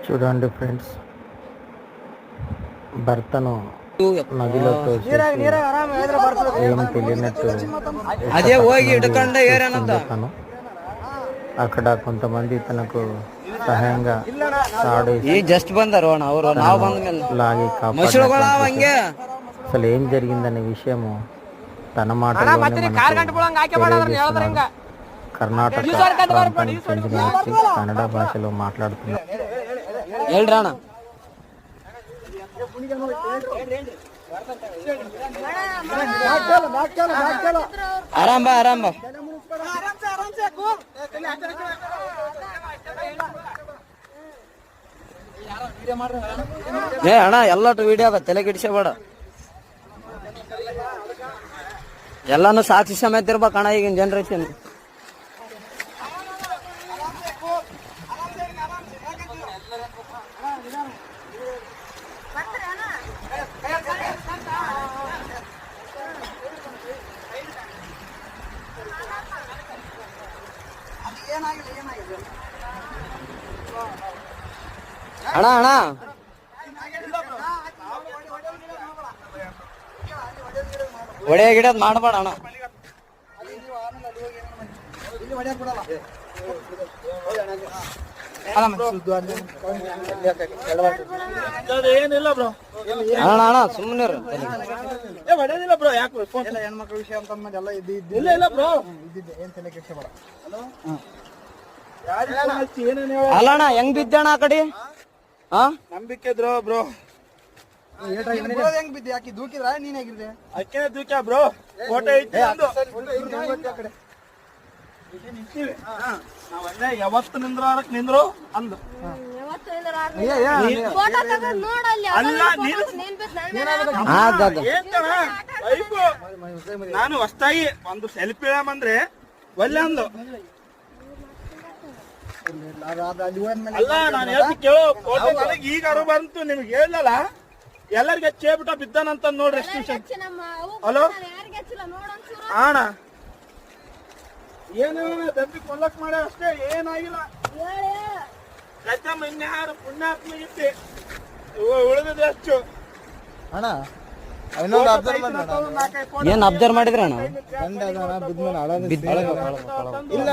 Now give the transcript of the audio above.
చూడండి ఫ్రెండ్స్, భర్తను నదిలో తోసి ఏం తెలియనట్టు అదే ಹೋಗಿ ಹಿಡ್ಕೊಂಡು తను అక్కడ కొంతమంది తనకు సహాయంగా తాడు జస్ట్ ಬಂದರು ಅಣ್ಣ ಅವರು ನಾವು ಬಂದ ಮೇಲೆ లాగి కాపాడారు. అసలు ఏం జరిగిందనే విషయము తన మాటలోనే కర్ణాటక ప్రాంతానికి చెందిన వ్యక్తి కన్నడ భాషలో మాట్లాడుతున్నారు. ಹೇಳ್ರಣ ಆರಾಮ್ ಬಾ ಏ ಅಣ್ಣ ಎಲ್ಲಟು ವಿಡಿಯೋ ಅದ, ತಲೆ ಕೆಡಿಸಬೇಡ. ಎಲ್ಲಾನು ಸಾಕ್ಷಿ ಸಮೇತ ಇರ್ಬೇಕು ಅಣ್ಣ ಈಗಿನ ಜನರೇಷನ್. ಅಣ್ಣ ಒಡೆ ಗಿಡದ್ ಮಾಡಬೇಡ ಅಣ್ಣ. ಏನಿಲ್ಲ ಬ್ರೋ, ಅಣ್ಣ ಸುಮ್ಮನೆ ಹೊಡೆದಿಲ್ಲ ಬ್ರೋ. ಯಾಕೆ ಹೆಣ್ಮಕ್ಳ ವಿಷಯ ಅಂತ ಇಲ್ಲ ಬ್ರೋ, ಏನ್ ತಲೆ ಕೆಡಿಸಬೇಡ. ಅಲ್ಲ ಅಣ್ಣ ಹೆಂಗ್ ಬಿದ್ದಣ್ಣ ಆ ಕಡೆ? ನಂಬಿಕೆ ಇದ್ರು ಬ್ರೋ. ಹೆಂಗ್ ಬಿದ್ದೆ? ಯಾಕೆ ದೂಕಿದ್ರ? ನೀನ್ ಹೇಗಿದ್ದೆ? ಅಕ್ಕೆ ದೂಕ್ಯ ಬ್ರೋ. ಫೋಟೋ ಐತಿ ನಾವಲ್ಲೇ ಯಾವತ್ತು ನಿಂದ್ರು ಅಂದು. ನಾನು ಹೊಸ್ತಾಗಿ ಒಂದು ಸೆಲ್ಫಿ ಅಂದ್ರೆ ಒಳ್ಳೆ ಅಂದು. ಅಲ್ಲ ನಾನು ಹೇಳ್ತಿ ಕೇಳೋ, ಫೋಟೋ ನನಗೆ ಈಗ ಅರು ಬಂತು, ನಿಮ್ಗೆ ಹೇಳಲ್ಲ. ಎಲ್ಲರಿಗೆ ಹಚ್ಚೇಬಿಟ್ಟ ಬಿದ್ದಾನಂತ ನೋಡ್ರಿ. ಎಷ್ಟು ನಿಮಿಷ? ಹಲೋ ಅಣ್ಣ, ಏನು ದಂಬಿ ಕೊಲ್ಲಕ್ ಮಾಡ ಅಷ್ಟೇ, ಏನಾಗಿಲ್ಲ. ಗದ್ದಮ್ಮ ಇನ್ಯಾರು ಪುಣ್ಯಾತ್ಮ ಇತ್ತೆ ಉಳಿದಿದೆ ಅಷ್ಟು. ಅಣ್ಣ ಏನ್ ಅಬ್ಸರ್ವ್ ಮಾಡಿದ್ರ ಅಣ್ಣ? ಇಲ್ಲ